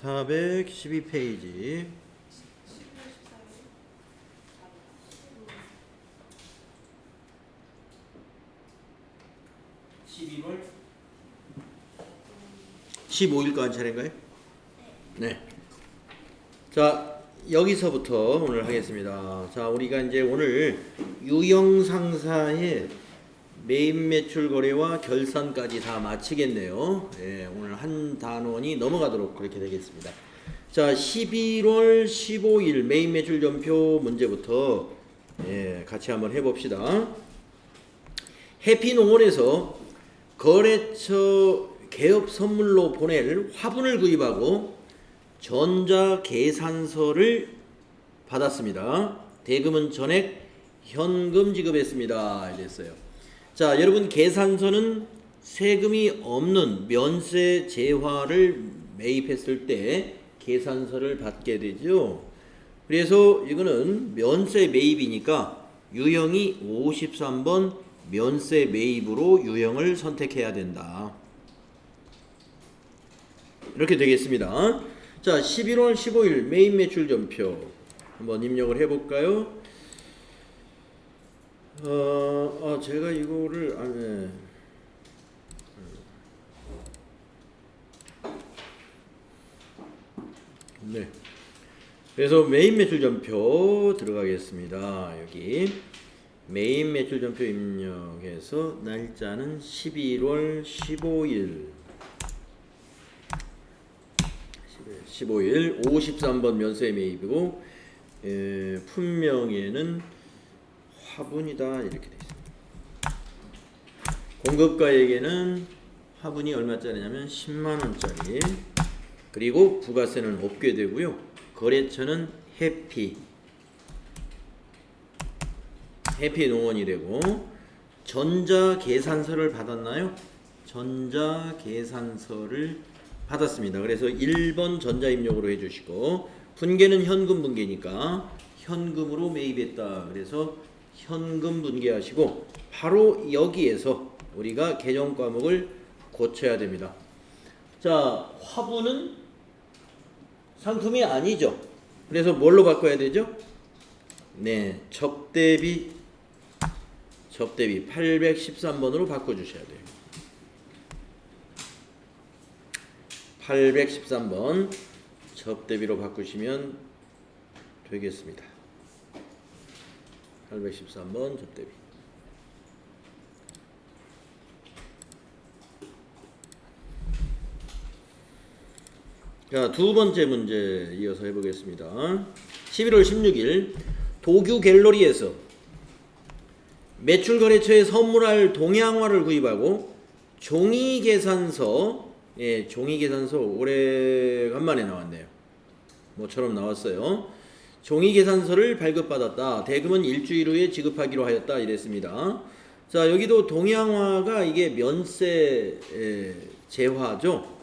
412페이지. 11월 15일 거 한 차례인가요? 네. 자, 여기서부터 오늘 하겠습니다. 자, 우리가 이제 오늘 유형상사의 매입 매출 거래와 결산까지 다 마치겠네요. 예, 오늘 한 단원이 넘어가도록 그렇게 되겠습니다. 자, 11월 15일 매입 매출 전표 문제부터 같이 한번 해봅시다. 해피농원에서 거래처 개업 선물로 보낼 화분을 구입하고 전자계산서를 받았습니다. 대금은 전액 현금 지급했습니다. 이랬어요. 자, 여러분, 계산서는 세금이 없는 면세 재화를 매입했을 때 계산서를 받게 되죠. 그래서 이거는 면세 매입이니까 유형이 53번 면세 매입으로 유형을 선택해야 된다. 이렇게 되겠습니다. 자, 11월 15일 매입 매출 전표 한번 입력을 해볼까요? 제가 이거를 네. 그래서 매입 매출 전표 들어가겠습니다. 여기 매입 매출 전표 입력해서 날짜는 11월 15일 53번 면세 매입이고 품명에는 화분이다 이렇게 되어 있습니다. 공급가에게는 화분이 얼마짜리냐면 10만원짜리, 그리고 부가세는 없게 되고요. 거래처는 해피농원이 되고, 전자계산서를 받았나요? 전자계산서를 받았습니다. 그래서 1번 전자입력으로 해주시고, 분계는 현금 분계니까 현금으로 매입했다. 그래서 현금 분계하시고, 바로 여기에서 우리가 개정 과목을 고쳐야 됩니다. 자, 화분은 상품이 아니죠. 그래서 뭘로 바꿔야 되죠? 네, 접대비 813번으로 바꿔주셔야 돼요. 813번 접대비로 바꾸시면 되겠습니다. 813번 접대비. 자, 두 번째 문제 이어서 해보겠습니다. 11월 16일 도규 갤러리에서 매출거래처에 선물할 동양화를 구입하고 종이계산서, 종이계산서 오래간만에 나왔네요. 뭐처럼 나왔어요. 종이계산서를 발급받았다. 대금은 일주일 후에 지급하기로 하였다. 이랬습니다. 자, 여기도 동양화가 이게 면세 재화죠.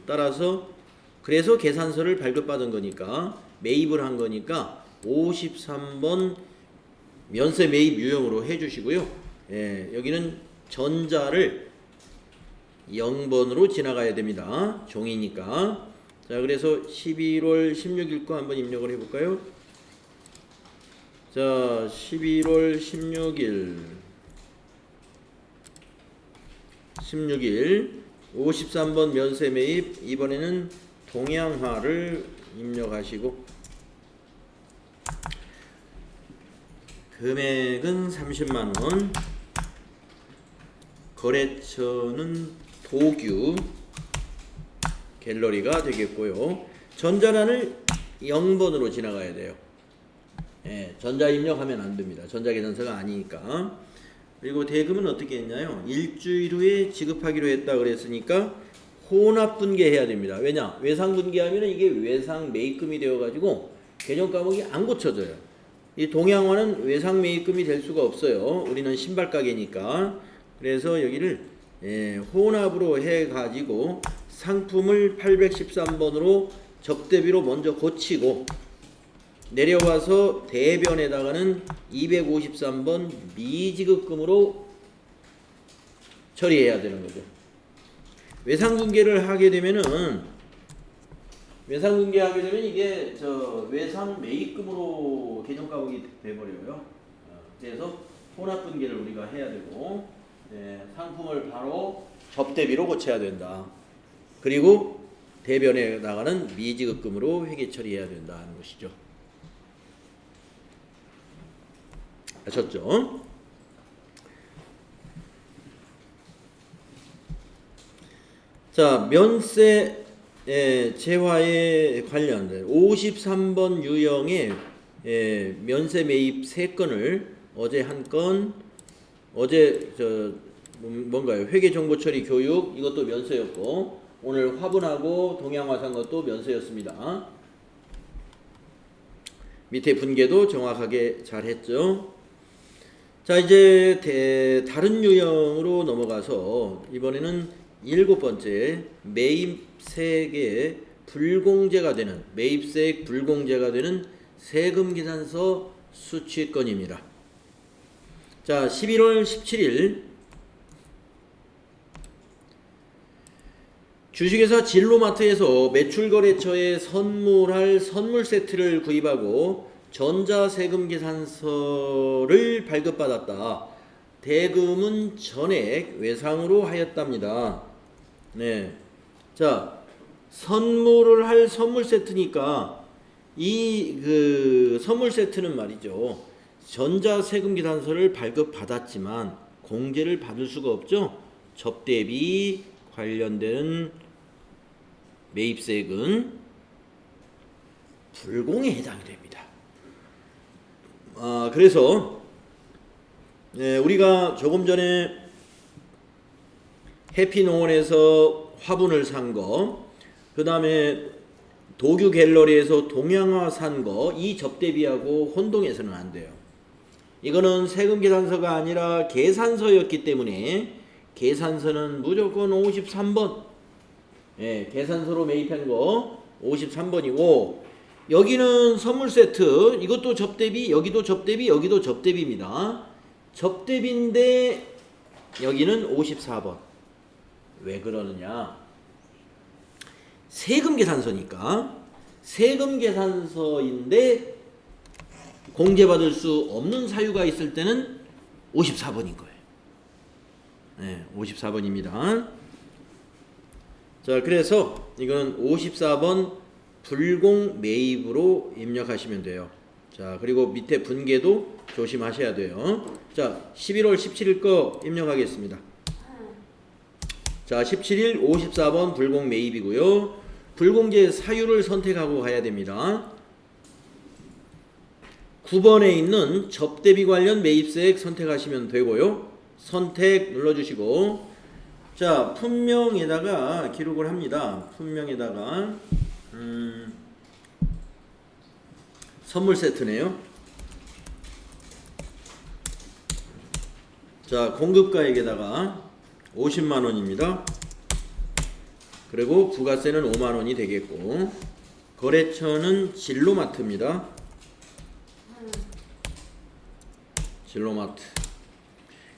따라서 그래서 계산서를 발급받은 거니까, 매입을 한 거니까 53번 면세 매입 유형으로 해주시고요. 여기는 전자를 0번으로 지나가야 됩니다. 종이니까. 자, 그래서 11월 16일 거 한번 입력을 해볼까요? 자, 11월 16일 53번 면세 매입, 이번에는 동양화를 입력하시고 금액은 30만원, 거래처는 도규 갤러리가 되겠고요. 전자란을 0번으로 지나가야 돼요. 전자 입력하면 안 됩니다. 전자계산서가 아니니까. 그리고 대금은 어떻게 했나요? 일주일 후에 지급하기로 했다 그랬으니까 혼합 분계해야 됩니다. 왜냐? 외상 분계하면 이게 외상 매입금이 되어가지고 개정 과목이 안 고쳐져요. 이 동양화는 외상 매입금이 될 수가 없어요. 우리는 신발 가게니까. 그래서 여기를 혼합으로 해가지고 상품을 813번으로 접대비로 먼저 고치고, 내려와서 대변에다가는 253번 미지급금으로 처리해야 되는 거죠. 외상분계를 하게 되면은 외상 분기하게 되면 이게 외상 매입금으로 계정 과목이 돼버려요. 그래서 혼합 분기를 우리가 해야 되고, 상품을 바로 접대비로 고쳐야 된다. 그리고 대변에 나가는 미지급금으로 회계 처리해야 된다는 것이죠. 아셨죠? 자, 면세 재화에 관련된 53번 유형의 면세 매입 3건을 어제 한 건, 어제 뭔가요? 회계 정보 처리 교육 이것도 면세였고, 오늘 화분하고 동양화산 것도 면세였습니다. 밑에 분계도 정확하게 잘 했죠. 자, 이제 다른 유형으로 넘어가서 이번에는 7번째 매입세액의 불공제가 되는, 매입세액 불공제가 되는 세금계산서 수취건입니다. 자, 11월 17일 주식회사 진로마트에서 매출거래처에 선물할 선물 세트를 구입하고 전자세금계산서를 발급받았다. 대금은 전액 외상으로 하였답니다. 네. 자, 선물을 할 선물 세트니까 이 선물 세트는 말이죠. 전자세금계산서를 발급받았지만 공제를 받을 수가 없죠. 접대비 관련된 매입세액은 불공에 해당이 됩니다. 그래서 우리가 조금 전에 해피농원에서 화분을 산 거, 그 다음에 도규 갤러리에서 동양화 산 거, 이 접대비하고 혼동해서는 안 돼요. 이거는 세금계산서가 아니라 계산서였기 때문에 계산서는 무조건 53번, 계산서로 매입한 거 53번이고, 여기는 선물 세트, 이것도 접대비, 여기도 접대비, 여기도 접대비입니다. 접대비인데 여기는 54번. 왜 그러느냐? 세금계산서니까, 세금계산서인데 공제받을 수 없는 사유가 있을 때는 54번인 거예요. 54번입니다. 자, 그래서 이건 54번 불공 매입으로 입력하시면 돼요. 자, 그리고 밑에 분계도 조심하셔야 돼요. 자, 11월 17일 거 입력하겠습니다. 자, 17일 54번 불공 매입이고요. 불공제 사유를 선택하고 가야 됩니다. 9번에 있는 접대비 관련 매입세액 선택하시면 되고요. 선택 눌러주시고, 자, 품명에다가 기록을 합니다. 품명에다가 선물 세트네요. 자, 공급가액에다가 50만원입니다. 그리고 부가세는 5만원이 되겠고, 거래처는 진로마트입니다. 진로마트.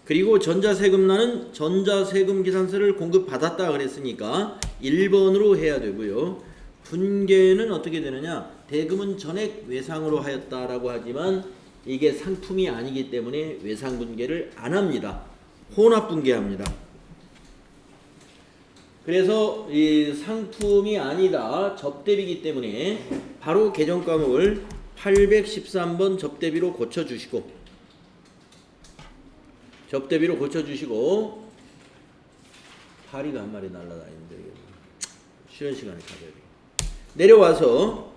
그리고 전자세금란은 전자세금 계산서를 공급받았다 그랬으니까 1번으로 해야 되고요. 분계는 어떻게 되느냐? 대금은 전액 외상으로 하였다라고 하지만 이게 상품이 아니기 때문에 외상 분계를 안 합니다. 혼합 분계합니다. 그래서 이 상품이 아니다, 접대비이기 때문에 바로 계정 과목을 813번 접대비로 고쳐주시고, 접대비로 고쳐주시고, 파리가 한 마리 날아다니는데 쉬는 시간에 가져야 돼. 내려와서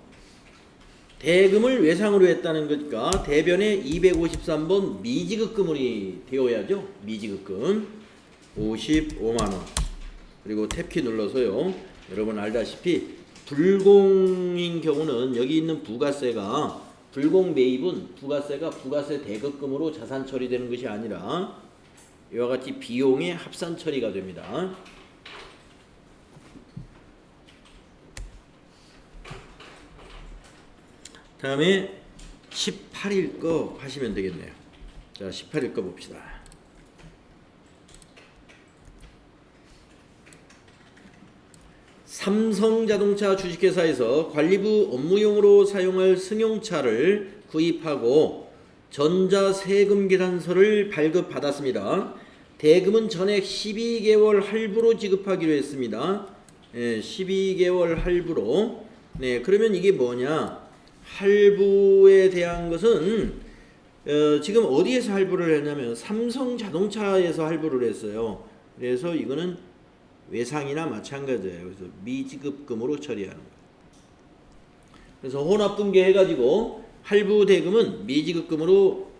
대금을 외상으로 했다는 거니까 대변에 253번 미지급금이 되어야죠. 미지급금 55만원. 그리고 탭키 눌러서요, 여러분 알다시피 불공인 경우는 여기 있는 부가세가, 불공 매입은 부가세가 부가세 대급금으로 자산 처리되는 것이 아니라 이와 같이 비용의 합산 처리가 됩니다. 다음에 18일 거 하시면 되겠네요. 자, 18일 거 봅시다. 삼성자동차 주식회사에서 관리부 업무용으로 사용할 승용차를 구입하고 전자세금계산서를 발급받았습니다. 대금은 전액 12개월 할부로 지급하기로 했습니다. 12개월 할부로. 그러면 이게 뭐냐? 할부에 대한 것은 지금 어디에서 할부를 했냐면 삼성자동차에서 할부를 했어요. 그래서 이거는 외상이나 마찬가지예요. 그래서 미지급금으로 처리하는 거예요. 그래서 혼합분계 해가지고 할부 대금은 미지급금으로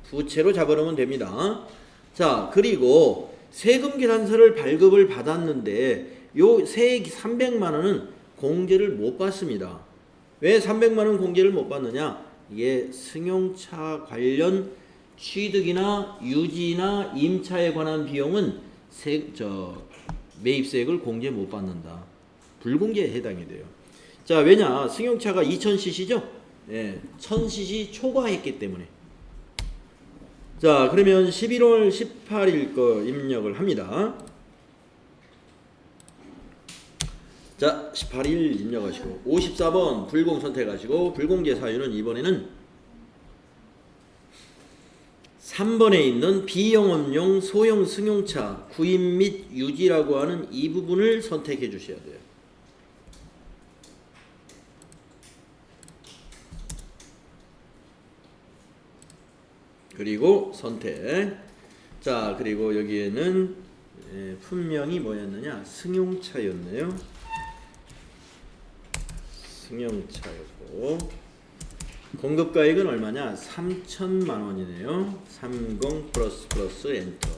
부채로 잡아놓으면 됩니다. 자, 그리고 세금 계산서를 발급을 받았는데 요 세 300만 원은 공제를 못 받습니다. 왜 300만 원 공제를 못 받느냐? 이게 승용차 관련 취득이나 유지나 임차에 관한 비용은 매입세액을 공제 못 받는다. 불공제에 해당이 돼요. 자, 왜냐? 승용차가 2000cc죠? 1000cc 초과했기 때문에. 자, 그러면 11월 18일 거 입력을 합니다. 자, 18일 입력하시고 54번 불공 선택하시고 불공제 사유는 이번에는 3번에 있는 비영업용 소형 승용차 구입 및 유지라고 하는 이 부분을 선택해 주셔야 돼요. 그리고 선택. 자, 그리고 여기에는 분명히 뭐였느냐? 승용차였네요. 승용차였고 공급가액은 얼마냐? 3천만 원이네요. 30 플러스 엔터.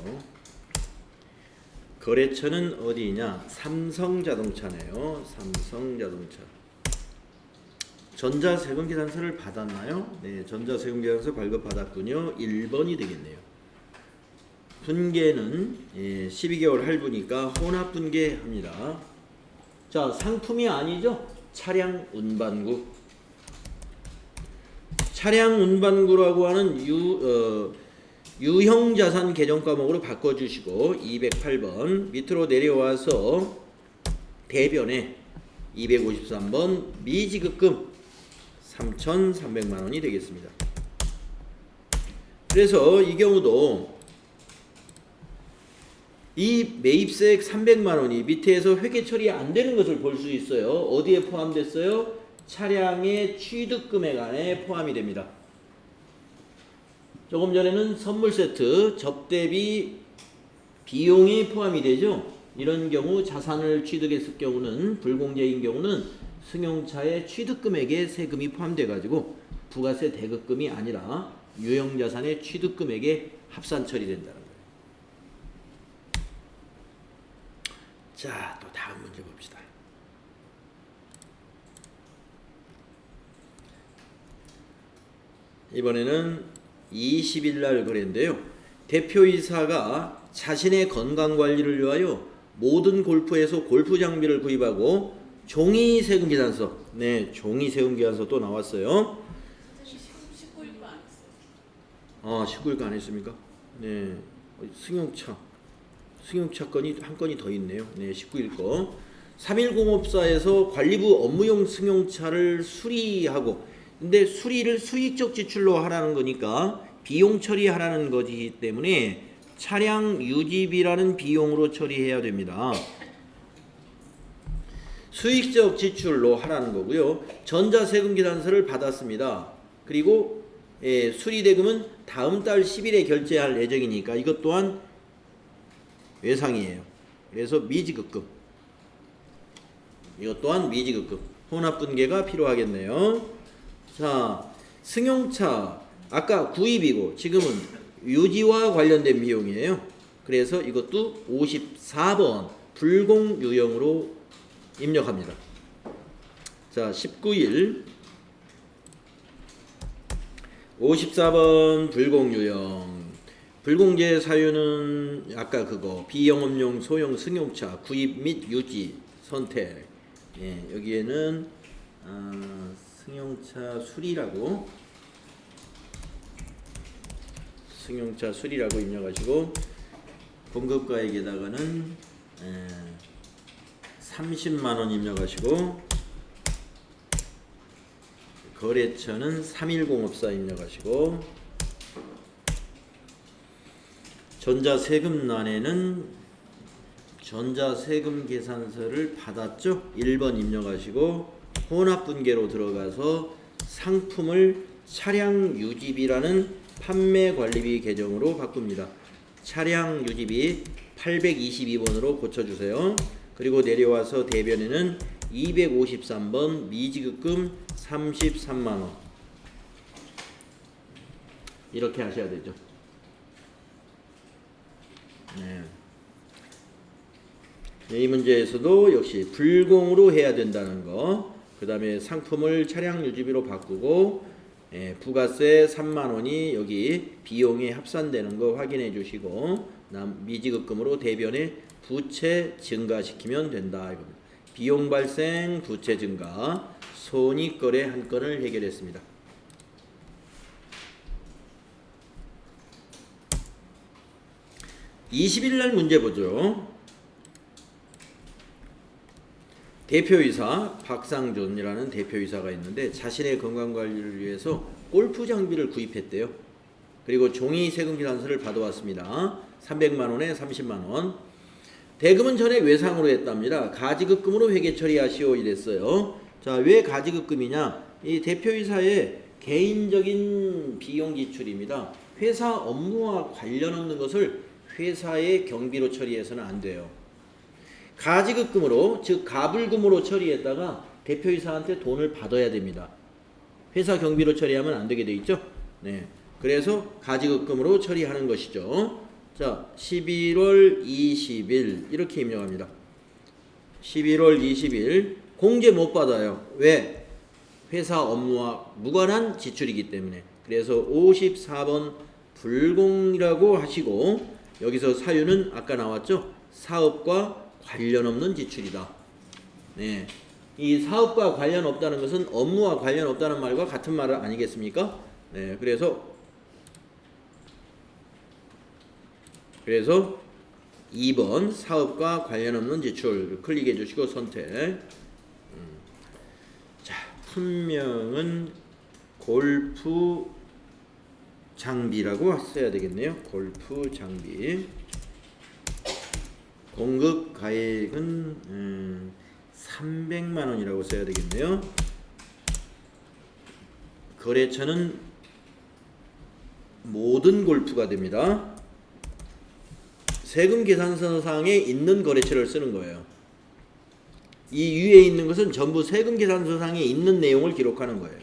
거래처는 어디냐? 삼성자동차네요. 삼성자동차. 전자세금계산서를 받았나요? 네, 전자세금계산서 발급받았군요. 1번이 되겠네요. 분계는 12개월 할부니까 혼합분계합니다. 자, 상품이 아니죠? 차량 운반구. 차량 운반구라고 하는 유형자산 개정 과목으로 바꿔주시고 208번 밑으로 내려와서 대변에 253번 미지급금 3,300만 원이 되겠습니다. 그래서 이 경우도 이 매입세액 300만 원이 밑에서 회계 처리 안 되는 것을 볼 수 있어요. 어디에 포함됐어요? 차량의 취득금액 안에 포함이 됩니다. 조금 전에는 선물 세트 접대비 비용이 포함이 되죠. 이런 경우 자산을 취득했을 경우는 불공제인 경우는 승용차의 취득금액에 세금이 포함돼 가지고 부가세 대급금이 아니라 유형자산의 취득금액에 합산 처리된다는 거예요. 자, 또 다음 문제 봅시다. 이번에는 20일 날 거래인데요. 대표이사가 자신의 건강관리를 위하여 모든 골프에서 골프 장비를 구입하고 종이 세금 계산서. 네, 종이 세금 계산서 또 나왔어요. 19일 안 했어요. 아, 19일 거 안 했습니까? 네, 승용차 건이 한 건이 더 있네요. 네, 19일 거. 3.1공업사에서 관리부 업무용 승용차를 수리하고, 근데 수리를 수익적 지출로 하라는 거니까 비용 처리하라는 거기 때문에 차량 유지비라는 비용으로 처리해야 됩니다. 수익적 지출로 하라는 거고요. 전자세금 계산서를 받았습니다. 그리고 수리대금은 다음 달 10일에 결제할 예정이니까 이것 또한 외상이에요. 그래서 미지급금. 이것 또한 미지급금. 혼합분계가 필요하겠네요. 자, 승용차 아까 구입이고 지금은 유지와 관련된 비용이에요. 그래서 이것도 54번 불공유형으로 입력합니다. 자, 19일 54번 불공유형. 불공제 사유는 아까 그거 비영업용 소형 승용차 구입 및 유지 선택. 여기에는 승용차 수리라고 입력하시고 공급가액에다가는 30만 원 입력하시고 거래처는 31054 입력하시고 전자세금란에는 전자세금 계산서를 받았죠? 1번 입력하시고 혼합분계로 들어가서 상품을 차량 유지비라는 판매관리비 계정으로 바꿉니다. 차량 유지비 822번으로 고쳐주세요. 그리고 내려와서 대변에는 253번 미지급금 33만원 이렇게 하셔야 되죠. 네. 이 문제에서도 역시 불공으로 해야 된다는 거, 그 다음에 상품을 차량 유지비로 바꾸고 부가세 3만원이 여기 비용에 합산되는 거 확인해 주시고 미지급금으로 대변에 부채 증가시키면 된다 이겁니다. 비용 발생, 부채 증가, 손익거래 한 건을 해결했습니다. 20일날 문제 보죠. 대표이사 박상준이라는 대표이사가 있는데 자신의 건강관리를 위해서 골프 장비를 구입했대요. 그리고 종이 세금계산서를 받아왔습니다. 300만원에 30만원. 대금은 전에 외상으로 했답니다. 가지급금으로 회계 처리하시오 이랬어요. 자, 왜 가지급금이냐? 이 대표이사의 개인적인 비용 지출입니다. 회사 업무와 관련 없는 것을 회사의 경비로 처리해서는 안 돼요. 가지급금으로, 즉 가불금으로 처리했다가 대표이사한테 돈을 받아야 됩니다. 회사 경비로 처리하면 안 되게 돼 있죠. 네, 그래서 가지급금으로 처리하는 것이죠. 자, 11월 20일 이렇게 입력합니다. 11월 20일 공제 못 받아요. 왜? 회사 업무와 무관한 지출이기 때문에. 그래서 54번 불공이라고 하시고 여기서 사유는 아까 나왔죠. 사업과 관련 없는 지출이다. 네, 이 사업과 관련 없다는 것은 업무와 관련 없다는 말과 같은 말 아니겠습니까? 네, 그래서 2번 사업과 관련 없는 지출 클릭해 주시고 선택. 자, 품명은 골프 장비라고 써야 되겠네요. 골프 장비. 공급 가액은 300만원이라고 써야 되겠네요. 거래처는 모든 골프가 됩니다. 세금 계산서상에 있는 거래처를 쓰는 거예요. 이 위에 있는 것은 전부 세금 계산서상에 있는 내용을 기록하는 거예요.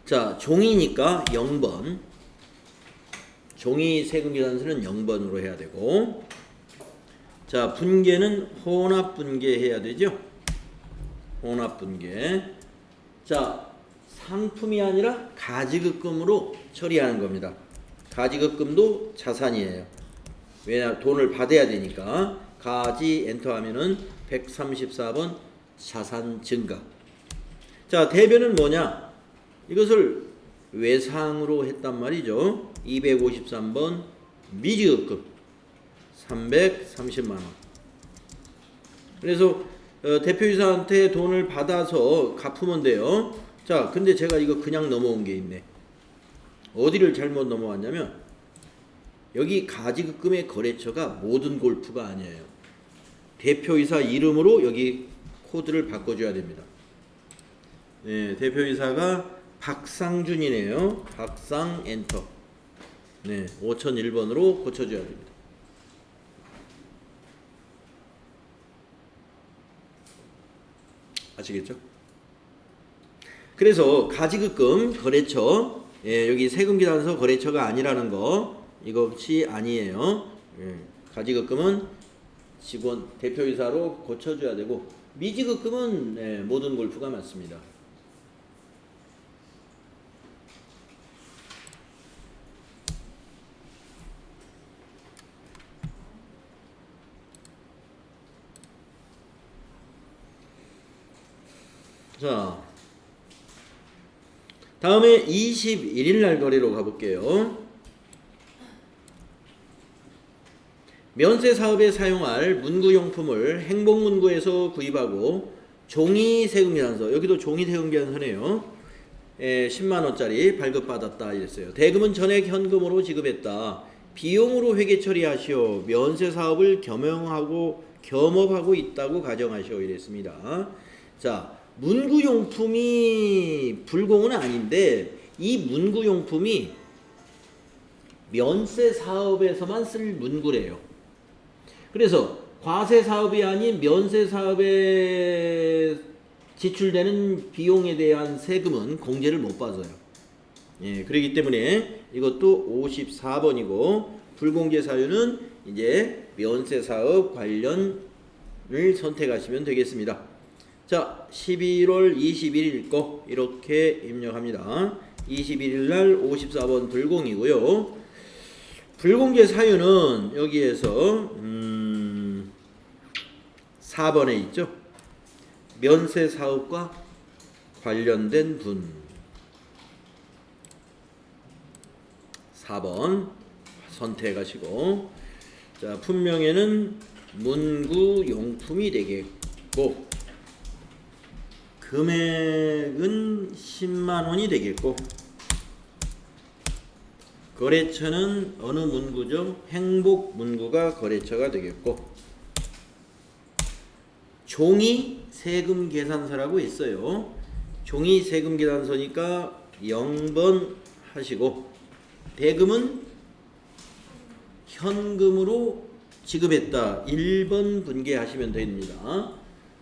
자, 종이니까 0번. 종이 세금 계산서는 0번으로 해야 되고, 자, 분계는 혼합 분계 해야 되죠. 혼합 분계. 자, 상품이 아니라 가지급금으로 처리하는 겁니다. 가지급금도 자산이에요. 왜냐, 돈을 받아야 되니까. 가지 엔터 하면은 134번 자산 증가. 자, 대변은 뭐냐? 이것을 외상으로 했단 말이죠. 253번 미지급금 330만원. 그래서 대표이사한테 돈을 받아서 갚으면 돼요. 자, 근데 제가 이거 그냥 넘어온 게 있네. 어디를 잘못 넘어왔냐면 여기 가지급금의 거래처가 모든 골프가 아니에요. 대표이사 이름으로 여기 코드를 바꿔줘야 됩니다. 네, 대표이사가 박상준이네요. 박상 엔터. 네, 5001번으로 고쳐줘야 됩니다. 아시겠죠? 그래서 가지급금 거래처, 여기 세금계산서 거래처가 아니라는 거, 이것이 아니에요. 가지급금은 직원 대표이사로 고쳐줘야 되고, 미지급금은 모든 골프가 맞습니다. 자, 다음에 21일 날 거래로 가볼게요. 면세 사업에 사용할 문구용품을 행복문구에서 구입하고 종이 세금계산서, 여기도 종이 세금계산서네요. 10만원짜리 발급받았다 이랬어요. 대금은 전액 현금으로 지급했다. 비용으로 회계 처리하시오. 면세 사업을 겸업하고 있다고 가정하시오 이랬습니다. 자, 문구용품이 불공은 아닌데 이 문구용품이 면세 사업에서만 쓸 문구래요. 그래서 과세 사업이 아닌 면세 사업에 지출되는 비용에 대한 세금은 공제를 못 받아요. 예, 그렇기 때문에 이것도 54번이고 불공제 사유는 이제 면세 사업 관련을 선택하시면 되겠습니다. 자, 11월 21일 거 이렇게 입력합니다. 21일 날 54번 불공이고요. 불공제 사유는 여기에서 4번에 있죠. 면세 사업과 관련된 분. 4번 선택하시고, 자, 품명에는 문구용품이 되겠고 금액은 10만원이 되겠고 거래처는 어느 문구죠? 행복문구가 거래처가 되겠고 종이 세금계산서라고 있어요. 종이 세금계산서니까 0번 하시고 대금은 현금으로 지급했다. 1번 분개하시면 됩니다.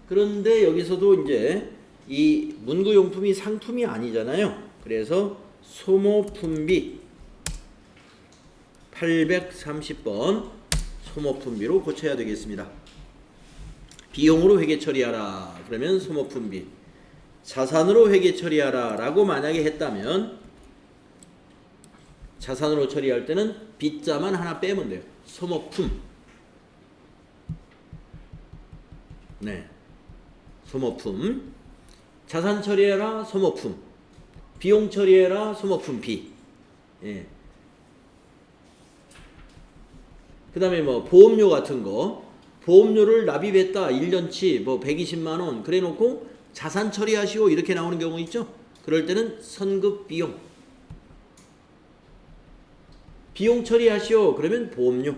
그런데 여기서도 이제 이 문구용품이 상품이 아니잖아요. 그래서 소모품비 830번 소모품비로 고쳐야 되겠습니다. 비용으로 회계 처리하라. 그러면 소모품비. 자산으로 회계 처리하라 라고 만약에 했다면 자산으로 처리할 때는 빗자만 하나 빼면 돼요. 소모품. 네. 소모품. 자산 처리해라. 소모품. 비용 처리해라. 소모품 비. 예. 그 다음에 뭐 보험료 같은 거. 보험료를 납입했다. 1년치 뭐 120만원 그래 놓고 자산 처리하시오 이렇게 나오는 경우 있죠. 그럴 때는 선급 비용. 비용 처리하시오 그러면 보험료.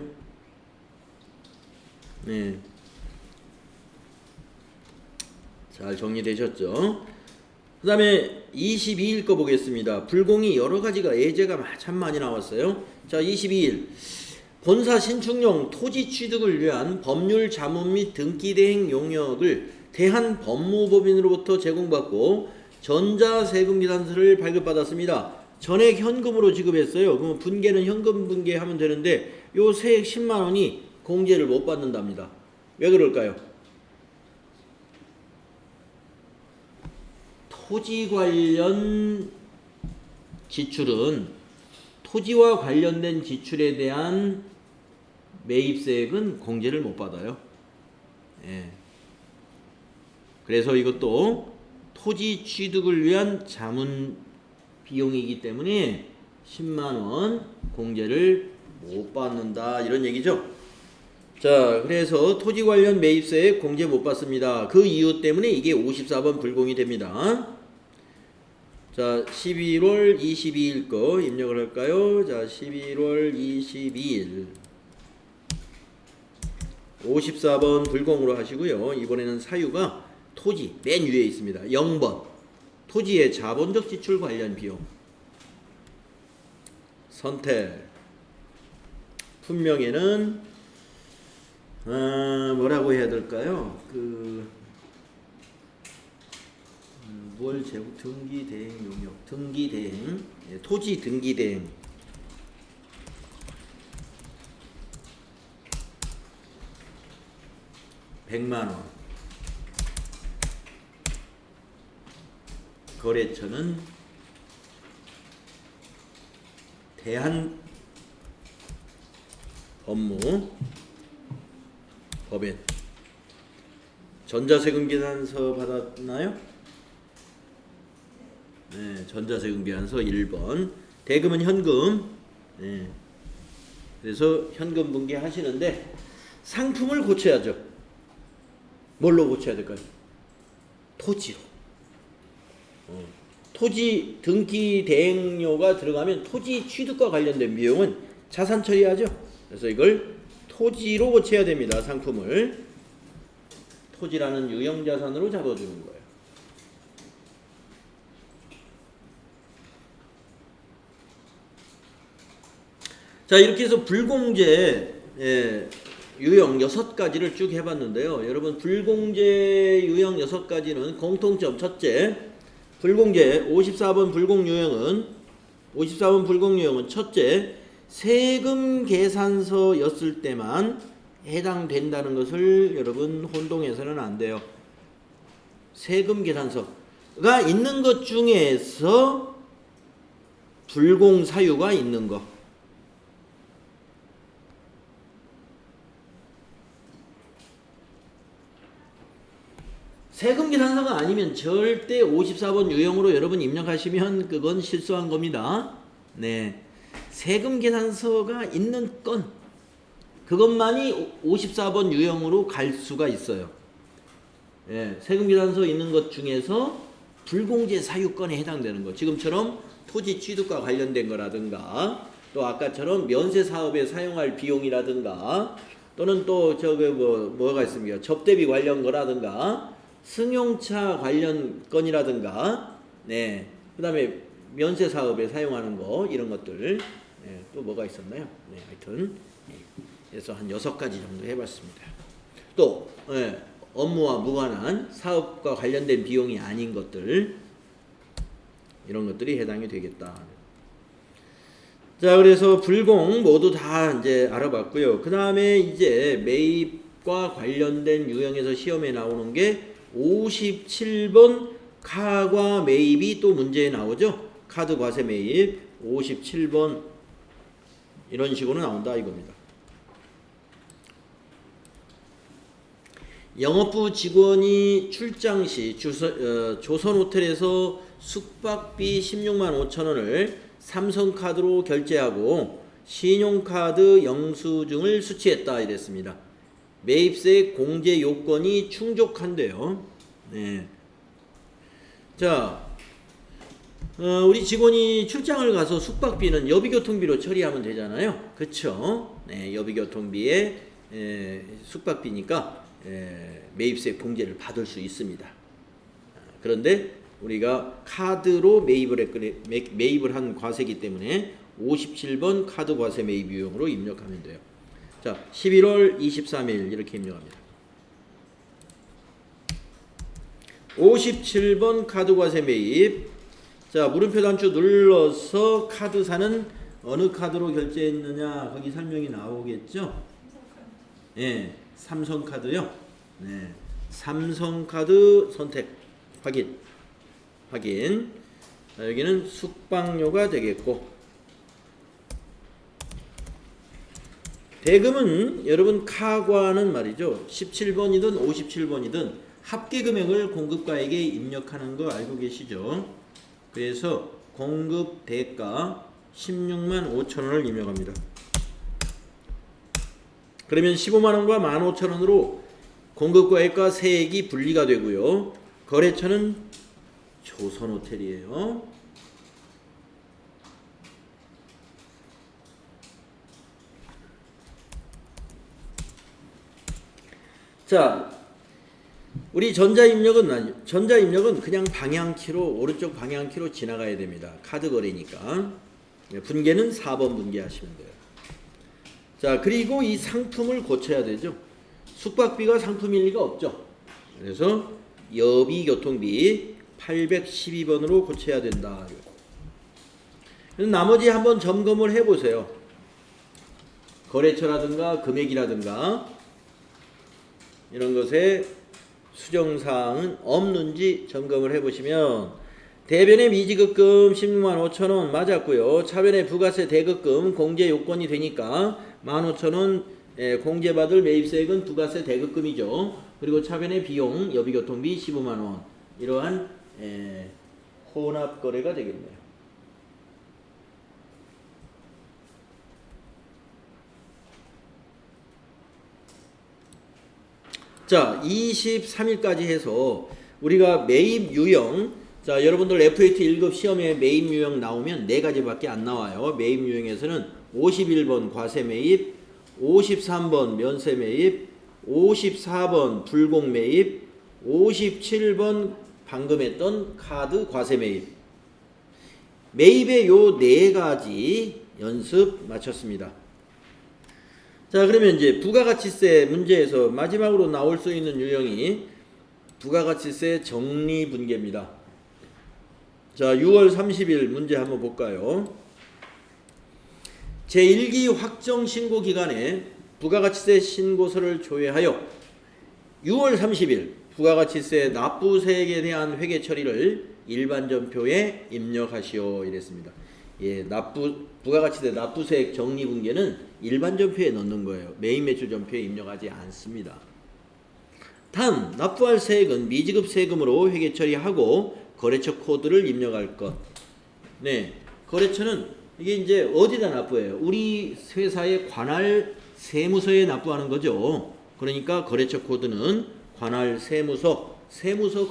네. 잘 정리되셨죠? 그 다음에 22일 거 보겠습니다. 불공이 여러가지가 예제가 참 많이 나왔어요. 자, 22일 본사 신축용 토지 취득을 위한 법률 자문 및 등기 대행 용역을 대한법무법인으로부터 제공받고 전자세금계산서를 발급받았습니다. 전액 현금으로 지급했어요. 그럼 분개는 현금 분개하면 되는데 요 세액 10만원이 공제를 못 받는답니다. 왜 그럴까요? 토지 관련 지출은 토지와 관련된 지출에 대한 매입세액은 공제를 못 받아요. 예. 그래서 이것도 토지 취득을 위한 자문 비용이기 때문에 10만원 공제를 못 받는다 이런 얘기죠. 자, 그래서 토지 관련 매입세액 공제 못 받습니다. 그 이유 때문에 이게 54번 불공이 됩니다. 자, 11월 22일 거 입력을 할까요? 자, 11월 22일 54번 불공으로 하시고요. 이번에는 사유가 토지 맨 위에 있습니다. 0번 토지의 자본적 지출 관련 비용 선택. 품명에는 뭐라고 해야 될까요? 뭘 제공 등기 대행 용역 등기 대행 예, 토지 등기 대행 100만원 거래처는 대한법무법인 전자세금계산서 받았나요? 네, 전자세금계산서 1번. 대금은 현금. 네. 그래서 현금 분개 하시는데 상품을 고쳐야죠. 뭘로 고쳐야 될까요? 토지로. 토지 등기 대행료가 들어가면 토지 취득과 관련된 비용은 자산 처리하죠. 그래서 이걸 토지로 고쳐야 됩니다. 상품을 토지라는 유형자산으로 잡아주는 거예요. 자, 이렇게 해서 불공제 유형 6가지를 쭉 해봤는데요. 여러분, 불공제 유형 6가지는 공통점 첫째, 불공제 54번 불공유형은 첫째, 세금 계산서였을 때만 해당된다는 것을 여러분 혼동해서는 안 돼요. 세금 계산서가 있는 것 중에서 불공사유가 있는 것. 세금 계산서가 아니면 절대 54번 유형으로 여러분 입력하시면 그건 실수한 겁니다. 네. 세금 계산서가 있는 건 그것만이 54번 유형으로 갈 수가 있어요. 예, 세금 계산서 있는 것 중에서 불공제 사유권에 해당되는 거. 지금처럼 토지 취득과 관련된 거라든가 또 아까처럼 면세 사업에 사용할 비용이라든가 또는 또 저기 뭐가 있습니까? 접대비 관련 거라든가 승용차 관련 건이라든가 네. 그다음에 면세 사업에 사용하는 거 이런 것들 네. 또 뭐가 있었나요? 네, 하여튼 그래서 한 6가지 정도 해봤습니다. 또 네. 업무와 무관한 사업과 관련된 비용이 아닌 것들 이런 것들이 해당이 되겠다. 자, 그래서 불공 모두 다 이제 알아봤고요. 그 다음에 이제 매입과 관련된 유형에서 시험에 나오는 게 57번 카과 매입이 또 문제에 나오죠. 카드 과세 매입 57번 이런 식으로 나온다 이겁니다. 영업부 직원이 출장 시 조선호텔에서 숙박비 16만 5천 원을 삼성카드로 결제하고 신용카드 영수증을 수취했다 이랬습니다. 매입세 공제 요건이 충족한대요. 네. 자, 우리 직원이 출장을 가서 숙박비는 여비교통비로 처리하면 되잖아요. 그쵸? 네, 여비교통비에 숙박비니까 매입세 공제를 받을 수 있습니다. 그런데 우리가 카드로 매입을 한 과세기 때문에 57번 카드 과세 매입 유형으로 입력하면 돼요. 자, 11월 23일 이렇게 입력합니다. 57번 카드 과세 매입. 자, 물음표 단추 눌러서 카드사는 어느 카드로 결제했느냐 거기 설명이 나오겠죠? 예, 삼성카드요. 네, 삼성카드 선택 확인. 자, 여기는 숙박료가 되겠고 대금은 여러분 카과는 말이죠. 17번이든 57번이든 합계금액을 공급가에게 입력하는 거 알고 계시죠? 그래서 공급 대가 16만 5천 원을 입력합니다. 그러면 15만 원과 15,000원으로 공급가액과 세액이 분리가 되고요. 거래처는 조선호텔이에요. 자, 우리 전자입력은 그냥 방향키로 오른쪽 방향키로 지나가야 됩니다. 카드 거래니까. 분계는 4번 분계하시면 돼요. 자, 그리고 이 상품을 고쳐야 되죠. 숙박비가 상품일 리가 없죠. 그래서 여비교통비 812번으로 고쳐야 된다. 나머지 한번 점검을 해보세요. 거래처라든가 금액이라든가 이런 것에 수정사항은 없는지 점검을 해보시면 대변의 미지급금 16만 5천 원 맞았고요. 차변의 부가세 대급금 공제 요건이 되니까 15,000원 공제받을 매입세액은 부가세 대급금이죠. 그리고 차변의 비용 여비교통비 15만 원 이러한 혼합 거래가 되겠네요. 자, 23일까지 해서 우리가 매입 유형, 자, 여러분들 FAT 1급 시험에 매입 유형 나오면 4가지밖에 안 나와요. 매입 유형에서는 51번 과세 매입, 53번 면세 매입, 54번 불공 매입, 57번 방금 했던 카드 과세 매입. 매입의 요 4가지 연습 마쳤습니다. 자, 그러면 이제 부가가치세 문제에서 마지막으로 나올 수 있는 유형이 부가가치세 정리분계입니다. 자, 6월 30일 문제 한번 볼까요? 제1기 확정신고 기간에 부가가치세 신고서를 조회하여 6월 30일 부가가치세 납부세액에 대한 회계 처리를 일반전표에 입력하시오 이랬습니다. 예, 부가가치세 납부세액 정리분계는 일반전표에 넣는 거예요. 매입매출전표에 입력하지 않습니다. 단, 납부할 세액은 미지급 세금으로 회계 처리하고 거래처 코드를 입력할 것. 네, 거래처는 이게 이제 어디다 납부해요? 우리 회사의 관할 세무서에 납부하는 거죠. 그러니까 거래처 코드는 관할 세무서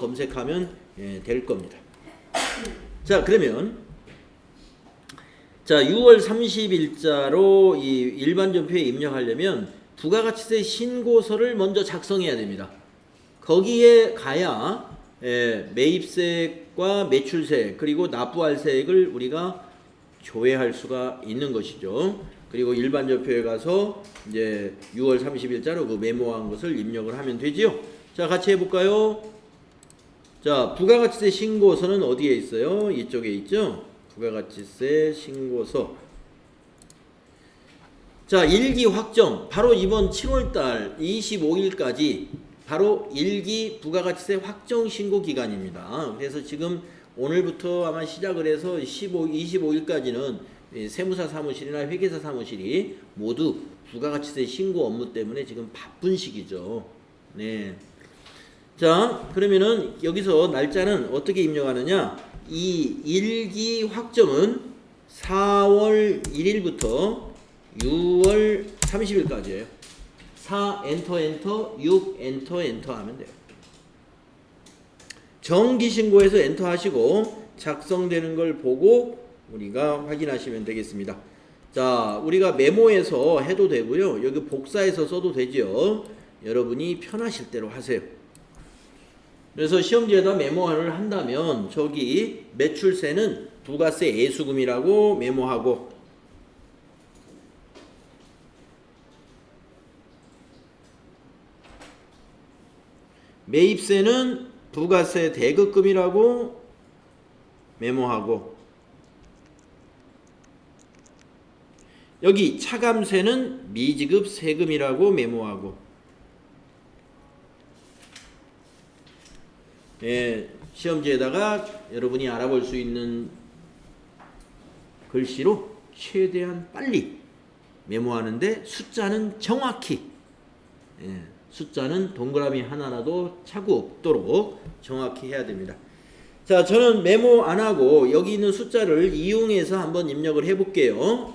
검색하면 될 겁니다. 자, 그러면 자, 6월 30일자로 이 일반전표에 입력하려면 부가가치세 신고서를 먼저 작성해야 됩니다. 거기에 가야 매입세액과 매출세액 그리고 납부할 세액을 우리가 조회할 수가 있는 것이죠. 그리고 일반전표에 가서 이제 6월 30일자로 그 메모한 것을 입력을 하면 되지요. 자, 같이 해볼까요? 자, 부가가치세 신고서는 어디에 있어요? 이쪽에 있죠. 부가가치세 신고서. 자, 일기 확정. 바로 이번 7월달 25일까지 바로 일기 부가가치세 확정 신고 기간입니다. 그래서 지금 오늘부터 아마 시작을 해서 25일까지는 세무사 사무실이나 회계사 사무실이 모두 부가가치세 신고 업무 때문에 지금 바쁜 시기죠. 네. 자, 그러면은 여기서 날짜는 어떻게 입력하느냐? 이 일기 확정은 4월 1일부터 6월 30일까지예요. 4 엔터 6 엔터 하면 돼요. 정기신고해서 엔터 하시고 작성되는 걸 보고 우리가 확인하시면 되겠습니다. 자, 우리가 메모해서 해도 되고요. 여기 복사해서 써도 되죠. 여러분이 편하실 대로 하세요. 그래서 시험지에다 메모를 한다면 저기 매출세는 부가세 예수금이라고 메모하고 매입세는 부가세 대급금이라고 메모하고 여기 차감세는 미지급 세금이라고 메모하고 시험지에다가 여러분이 알아볼 수 있는 글씨로 최대한 빨리 메모하는데 숫자는 정확히 숫자는 동그라미 하나라도 차고 없도록 정확히 해야 됩니다. 자, 저는 메모 안 하고 여기 있는 숫자를 이용해서 한번 입력을 해 볼게요.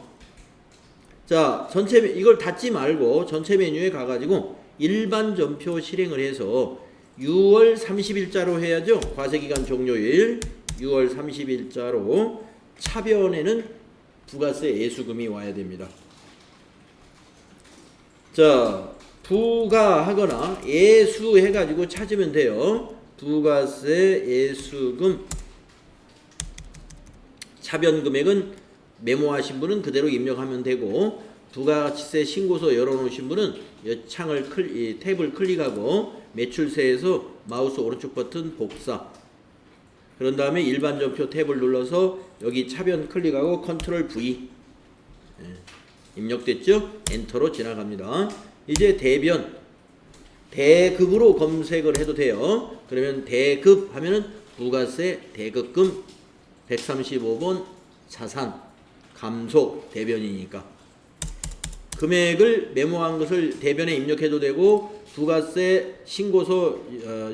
자, 이걸 닫지 말고 전체 메뉴에 가가지고 일반 전표 실행을 해서 6월 30일자로 해야죠. 과세기간 종료일 6월 30일자로 차변에는 부가세 예수금이 와야 됩니다. 자, 부가하거나 예수 해가지고 찾으면 돼요. 부가세 예수금 차변 금액은 메모하신 분은 그대로 입력하면 되고 부가가치세 신고서 열어놓으신 분은 이 창을 이 탭을 클릭하고 매출세에서 마우스 오른쪽 버튼 복사 그런 다음에 일반전표 탭을 눌러서 여기 차변 클릭하고 컨트롤 V 입력됐죠? 엔터로 지나갑니다. 이제 대변 대급으로 검색을 해도 돼요. 그러면 대급 하면은 부가세 대급금 135번 자산 감소 대변이니까 금액을 메모한 것을 대변에 입력해도 되고 부가세 신고서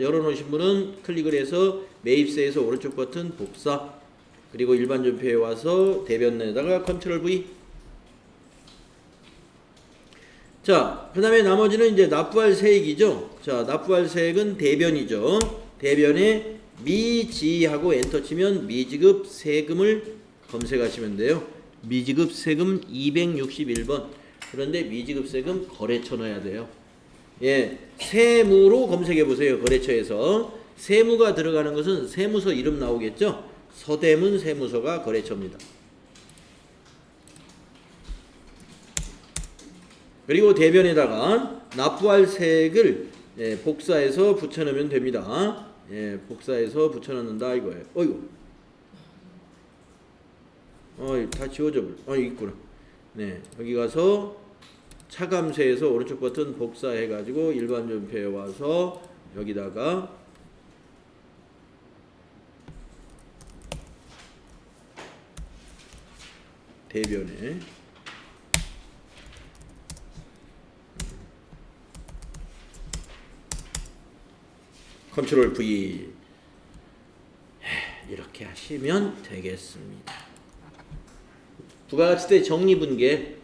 열어놓으신 분은 클릭을 해서 매입세에서 오른쪽 버튼 복사 그리고 일반 전표에 와서 대변에다가 컨트롤 V. 자, 그 다음에 나머지는 이제 납부할 세액이죠. 자, 납부할 세액은 대변이죠. 대변에 미지하고 엔터 치면 미지급 세금을 검색하시면 돼요. 미지급 세금 261번. 그런데 미지급 세금 거래처 넣어야 돼요. 예, 세무로 검색해 보세요. 거래처에서 세무가 들어가는 것은 세무서 이름 나오겠죠. 서대문 세무서가 거래처입니다. 그리고 대변에다가 납부할 세액을 복사해서 붙여넣으면 됩니다. 예, 복사해서 붙여넣는다 이거예요. 어이구, 다 지워져 버려. 있구나. 네, 여기 가서 차감세에서 오른쪽 버튼 복사해가지고 일반 전표에 와서 여기다가 대변에 컨트롤 V 이렇게 하시면 되겠습니다. 부가가치세 정리분계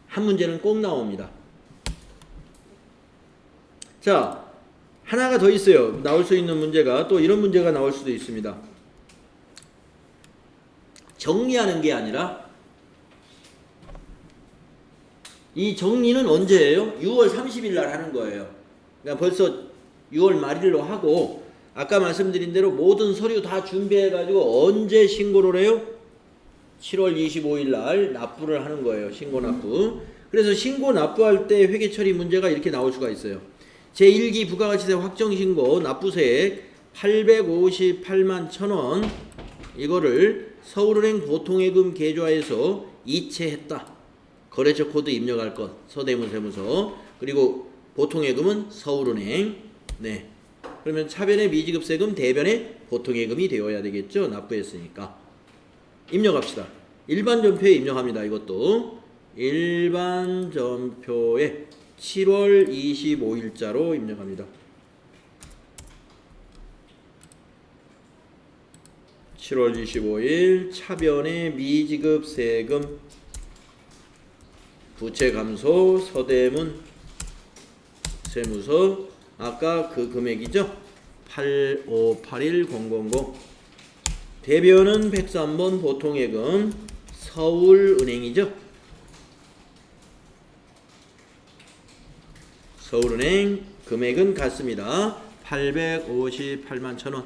한 문제는 꼭 나옵니다. 자, 하나가 더 있어요. 나올 수 있는 문제가 또 이런 문제가 나올 수도 있습니다. 정리하는 게 아니라 이 정리는 언제예요? 6월 30일 날 하는 거예요. 그러니까 벌써 6월 말일로 하고 아까 말씀드린 대로 모든 서류 다 준비해가지고 언제 신고를 해요? 7월 25일 날 납부를 하는 거예요. 신고 납부. 그래서 신고 납부할 때 회계 처리 문제가 이렇게 나올 수가 있어요. 제1기 부가가치세 확정신고 납부세액 858만 1,000원 이거를 서울은행 보통예금 계좌에서 이체했다. 거래처 코드 입력할 것 서대문 세무서 그리고 보통예금은 서울은행. 네. 그러면 차변의 미지급 세금 대변의 보통예금이 되어야 되겠죠. 납부했으니까. 입력합시다. 일반 전표에 입력합니다. 이것도 일반 전표에 7월 25일자로 입력합니다. 7월 25일 차변의 미지급 세금 부채 감소 서대문 세무서 아까 그 금액이죠. 8581000 대변은 103번 보통예금 서울은행이죠. 서울은행 금액은 같습니다. 858만 1,000원.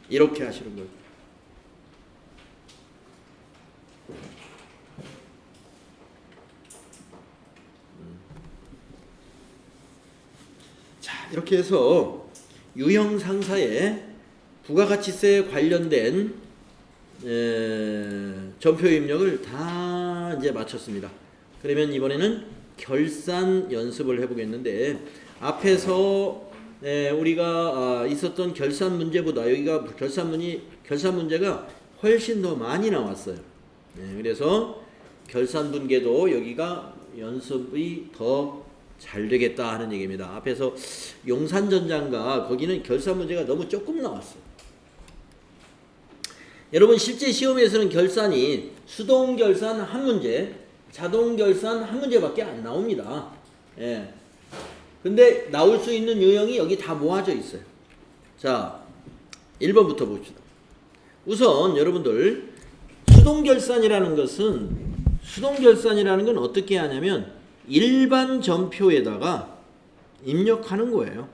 이렇게 하시는 거예요. 자, 이렇게 해서 유형 상사의 부가가치세 관련된 전표 입력을 다 이제 마쳤습니다. 그러면 이번에는 결산 연습을 해보겠는데 앞에서 우리가 있었던 결산 문제보다 여기가 결산 문제가 훨씬 더 많이 나왔어요. 그래서 결산 분계도 여기가 연습이 더 잘 되겠다 하는 얘기입니다. 앞에서 용산전장과 거기는 결산 문제가 너무 조금 나왔어요. 여러분 실제 시험에서는 결산이 수동결산 한 문제, 자동결산 한 문제밖에 안 나옵니다. 예. 근데 나올 수 있는 유형이 여기 다 모아져 있어요. 자, 1번부터 봅시다. 우선 여러분들 수동결산이라는 건 어떻게 하냐면 일반 전표에다가 입력하는 거예요.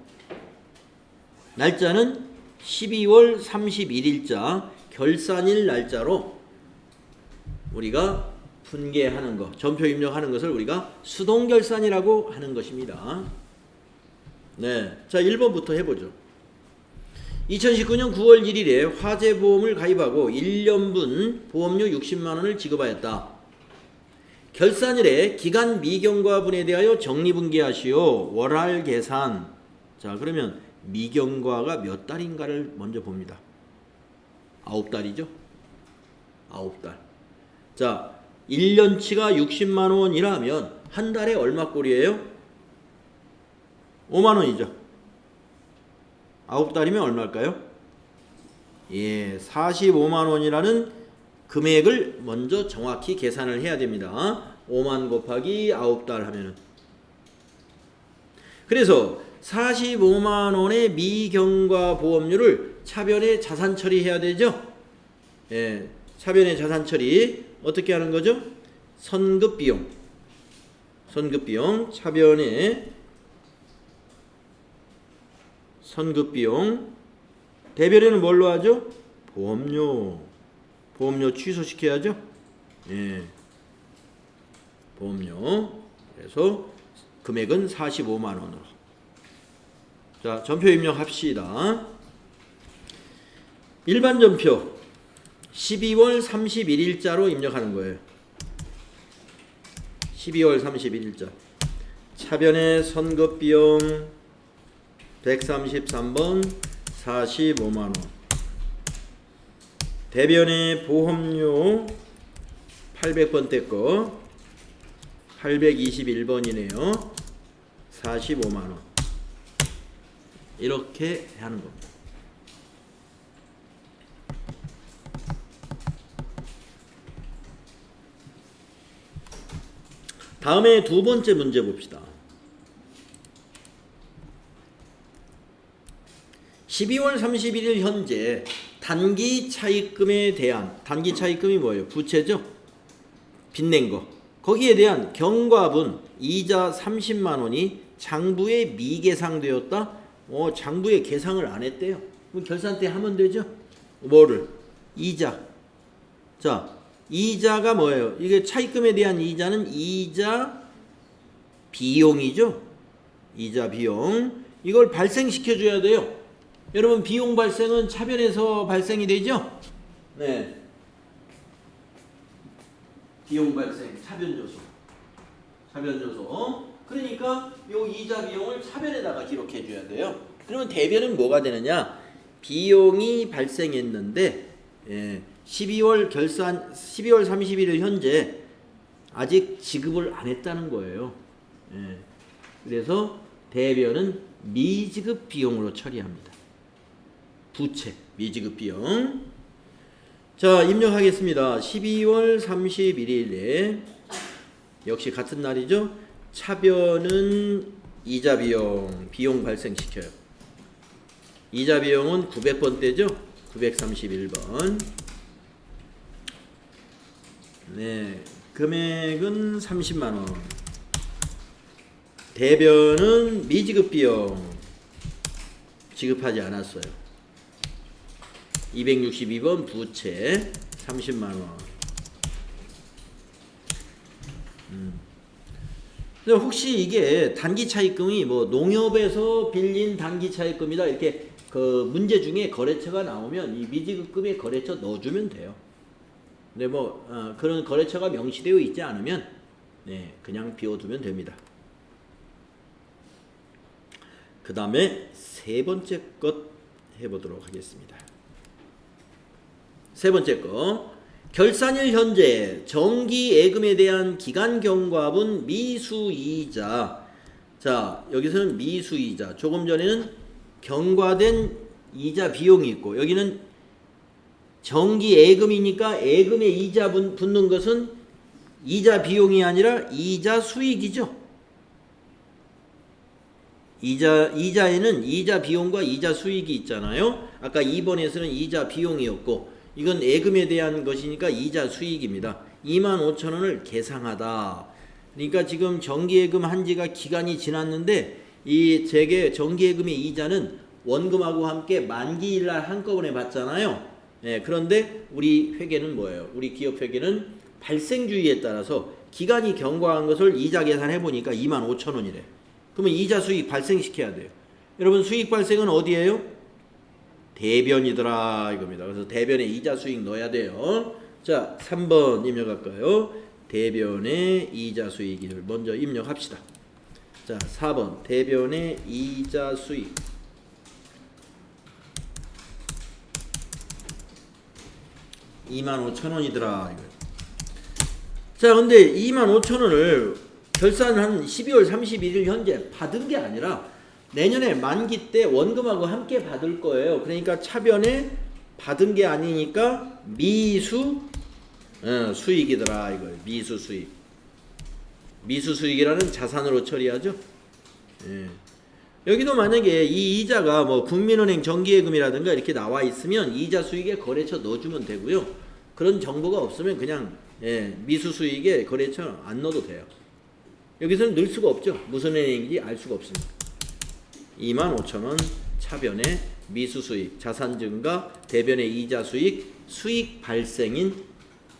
날짜는 12월 31일자 결산일 날짜로 우리가 분계하는 거, 전표 입력하는 것을 우리가 수동결산이라고 하는 것입니다. 네, 자 1번부터 해보죠. 2019년 9월 1일에 화재보험을 가입하고 1년분 보험료 60만 원을 지급하였다. 결산일에 기간 미경과분에 대하여 정리분계하시오. 월할 계산. 자, 그러면 미경과가 몇 달인가를 먼저 봅니다. 9달이죠? 9달. 자, 1년치가 60만 원이라면 한 달에 얼마 꼴이에요? 5만 원이죠. 9달이면 얼마일까요? 예, 45만 원이라는 금액을 먼저 정확히 계산을 해야 됩니다. 5만 곱하기 9달 하면은. 그래서 45만 원의 미경과 보험료를 차변에 자산 처리해야 되죠. 예, 차변에 자산 처리 어떻게 하는 거죠? 선급비용, 차변에 선급비용, 대변에는 뭘로 하죠? 보험료 취소시켜야죠. 예, 보험료. 그래서 금액은 45만 원으로. 자, 전표 입력합시다. 일반 전표 12월 31일자로 입력하는 거예요. 12월 31일자. 차변의 선급비용 133번 45만 원. 대변의 보험료 800번대 거 821번이네요. 45만 원. 이렇게 하는 겁니다. 다음에 두 번째 문제 봅시다. 12월 31일 현재 단기 차입금에 대한, 단기 차입금이 뭐예요? 부채죠? 빚낸 거. 거기에 대한 경과분 이자 30만 원이 장부에 미계상되었다. 장부에 계상을 안 했대요. 그럼 결산 때 하면 되죠? 뭐를? 이자. 자, 이자가 뭐예요? 이게 차입금에 대한 이자는 이자 비용이죠. 이자 비용. 이걸 발생시켜 줘야 돼요. 여러분, 비용 발생은 차변에서 발생이 되죠? 네. 비용 발생, 차변 요소. 그러니까 요 이자 비용을 차변에다가 기록해 줘야 돼요. 그러면 대변은 뭐가 되느냐? 비용이 발생했는데 12월 31일 현재 아직 지급을 안 했다는 거예요. 그래서 대변은 미지급 비용으로 처리합니다. 부채, 미지급 비용. 자, 입력하겠습니다. 12월 31일에 역시 같은 날이죠. 차변은 이자 비용 발생시켜요. 이자 비용은 900번대죠. 931번. 네, 금액은 30만 원. 대변은 미지급 비용 지급하지 않았어요. 262번 부채 30만 원. 근데 혹시 이게 단기 차입금이 뭐 농협에서 빌린 단기 차입금이다 이렇게 그 문제 중에 거래처가 나오면 이 미지급금에 거래처 넣어주면 돼요. 근데 뭐 그런 거래처가 명시되어 있지 않으면 그냥 비워두면 됩니다. 그 다음에 세 번째 것 해보도록 하겠습니다. 세 번째 거. 결산일 현재 정기예금에 대한 기간 경과분 미수이자. 자, 여기서는 미수이자. 조금 전에는 경과된 이자 비용이 있고 여기는 정기예금이니까 예금에 이자 붙는 것은 이자 비용이 아니라 이자 수익이죠. 이자에는 이자 비용과 이자 수익이 있잖아요. 아까 2번에서는 이자 비용이었고 이건 예금에 대한 것이니까 이자 수익입니다. 25,000원을 계상하다. 그러니까 지금 정기예금 한지가 기간이 지났는데 이 제게 정기예금의 이자는 원금하고 함께 만기일날 한꺼번에 받잖아요. 그런데 우리 회계는 뭐예요? 우리 기업 회계는 발생주의에 따라서 기간이 경과한 것을 이자 계산해 보니까 25,000원이래. 그러면 이자 수익 발생시켜야 돼요. 여러분, 수익 발생은 어디예요? 대변이더라 이겁니다. 그래서 대변에 이자 수익 넣어야 돼요. 자, 3번 입력할까요? 대변에 이자 수익을 먼저 입력합시다. 자, 4번 대변에 이자 수익. 25,000원이더라 이거. 자, 근데 25,000원을 결산한 12월 31일 현재 받은 게 아니라 내년에 만기 때 원금하고 함께 받을 거예요. 그러니까 차변에 받은 게 아니니까 미수 수익이더라 이거 미수 수익. 미수 수익이라는 자산으로 처리하죠. 예. 여기도 만약에 이 이자가 뭐 국민은행 정기예금이라든가 이렇게 나와 있으면 이자 수익에 거래처 넣어주면 되고요. 그런 정보가 없으면 그냥 미수 수익에 거래처 안 넣어도 돼요. 여기서는 넣을 수가 없죠. 무슨 은행인지 알 수가 없습니다. 25,000원 차변의 미수 수익, 자산 증가, 대변의 이자 수익, 수익 발생인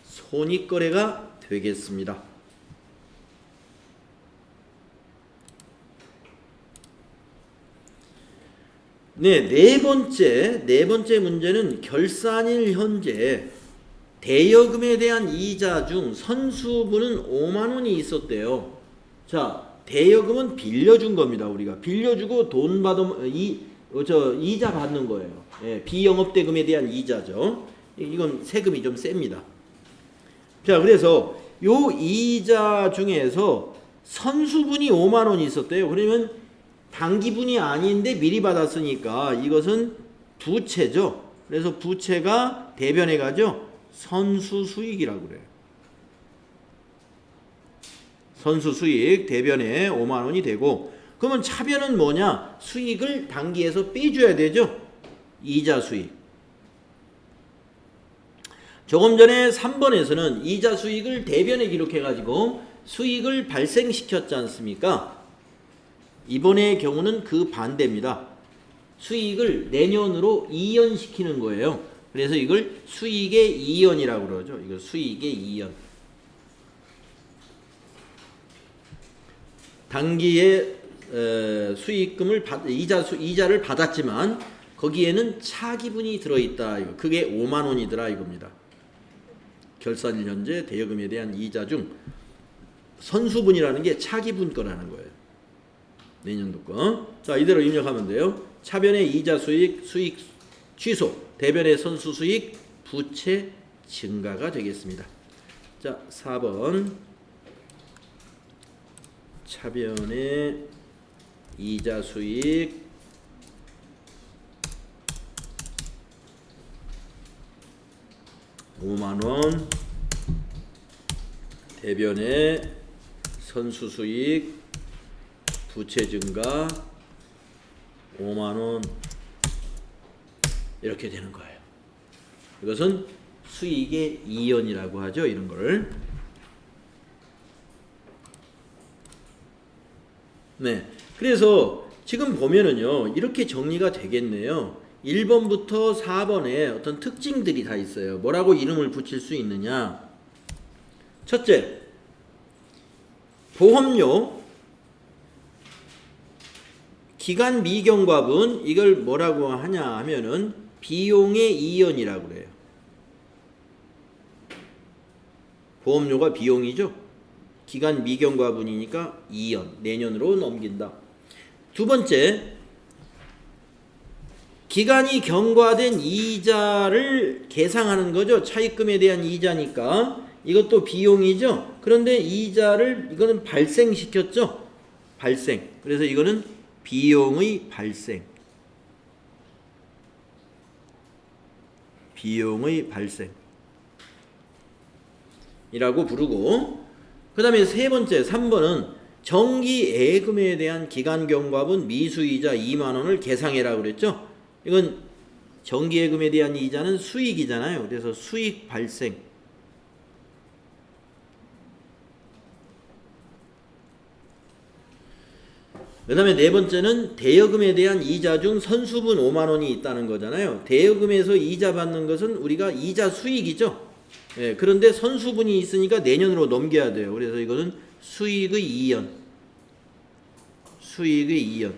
손익거래가 되겠습니다. 네 번째 문제는 결산일 현재 대여금에 대한 이자 중 선수분은 5만 원이 있었대요. 자, 대여금은 빌려준 겁니다. 우리가 빌려주고 돈 받으면 이자 받는 거예요. 비영업대금에 대한 이자죠. 이건 세금이 좀 셉니다. 자, 그래서 요 이자 중에서 선수분이 5만 원이 있었대요. 그러면 당기분이 아닌데 미리 받았으니까 이것은 부채죠. 그래서 부채가 대변에 가죠. 선수수익이라고 그래요. 선수수익 대변에 5만 원이 되고, 그러면 차변은 뭐냐? 수익을 당기에서 빼줘야 되죠. 이자 수익. 조금 전에 3번에서는 이자 수익을 대변에 기록해가지고 수익을 발생시켰지 않습니까? 이번의 경우는 그 반대입니다. 수익을 내년으로 이연시키는 거예요. 그래서 이걸 수익의 이연이라고 그러죠. 이거 수익의 이연. 단기에 수익금을 이자를 받았지만 거기에는 차기분이 들어있다. 그게 5만 원이더라 이겁니다. 결산일 현재 대여금에 대한 이자 중 선수분이라는 게 차기분 거라는 거예요. 내년도 거. 자, 이대로 입력하면 돼요. 차변의 이자 수익, 수익 취소, 대변의 선수 수익, 부채 증가가 되겠습니다. 자, 4번 차변의 이자 수익, $5,000,000, 대변의 선수 수익, 부채 증가 5만 원 이렇게 되는 거예요. 이것은 수익의 이연이라고 하죠. 이런 걸. 네. 그래서 지금 보면은요. 이렇게 정리가 되겠네요. 1번부터 4번에 어떤 특징들이 다 있어요. 뭐라고 이름을 붙일 수 있느냐? 첫째, 보험료 기간 미경과분, 이걸 뭐라고 하냐 하면은 비용의 이연이라고 그래요. 보험료가 비용이죠. 기간 미경과분이니까 이연, 내년으로 넘긴다. 두 번째, 기간이 경과된 이자를 계상하는 거죠. 차입금에 대한 이자니까 이것도 비용이죠. 그런데 이거는 발생시켰죠. 발생. 그래서 이거는 비용의 발생. 비용의 발생 이라고 부르고, 그 다음에 세 번째 3번은 정기예금에 대한 기간경과분 미수이자 2만 원을 계상해라 그랬죠. 이건 정기예금에 대한 이자는 수익이잖아요. 그래서 수익 발생. 그 다음에 네 번째는 대여금에 대한 이자 중 선수분 5만 원이 있다는 거잖아요. 대여금에서 이자 받는 것은 우리가 이자 수익이죠. 그런데 선수분이 있으니까 내년으로 넘겨야 돼요. 그래서 이거는 수익의 이연. 수익의 이연.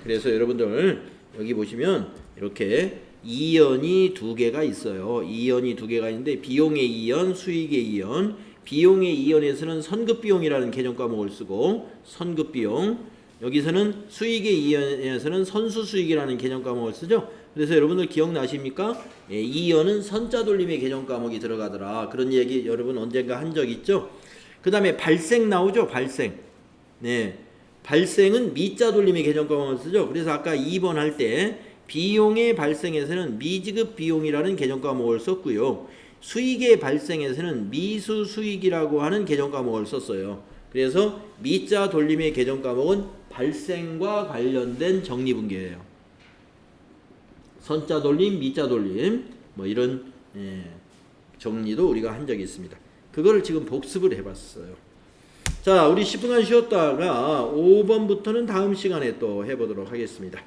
그래서 여러분들 여기 보시면 이렇게 이연이 두 개가 있어요. 이연이 두 개가 있는데 비용의 이연, 수익의 이연. 비용의 이연에서는 선급비용이라는 개정 과목을 쓰고, 선급비용. 여기서는 수익의 이연에서는 선수수익이라는 개정 과목을 쓰죠. 그래서 여러분들 기억나십니까? 이연은 선자 돌림의 개정 과목이 들어가더라. 그런 얘기 여러분 언젠가 한 적 있죠? 그 다음에 발생 나오죠. 발생. 네, 발생은 미자 돌림의 개정 과목을 쓰죠. 그래서 아까 2번 할 때 비용의 발생에서는 미지급 비용이라는 개정 과목을 썼고요. 수익의 발생에서는 미수 수익이라고 하는 개정 과목을 썼어요. 그래서 미자 돌림의 개정 과목은 발생과 관련된 정리분계예요. 선자 돌림, 미자 돌림 뭐 이런 정리도 우리가 한 적이 있습니다. 그거를 지금 복습을 해봤어요. 자, 우리 10분간 쉬었다가 5번부터는 다음 시간에 또 해보도록 하겠습니다.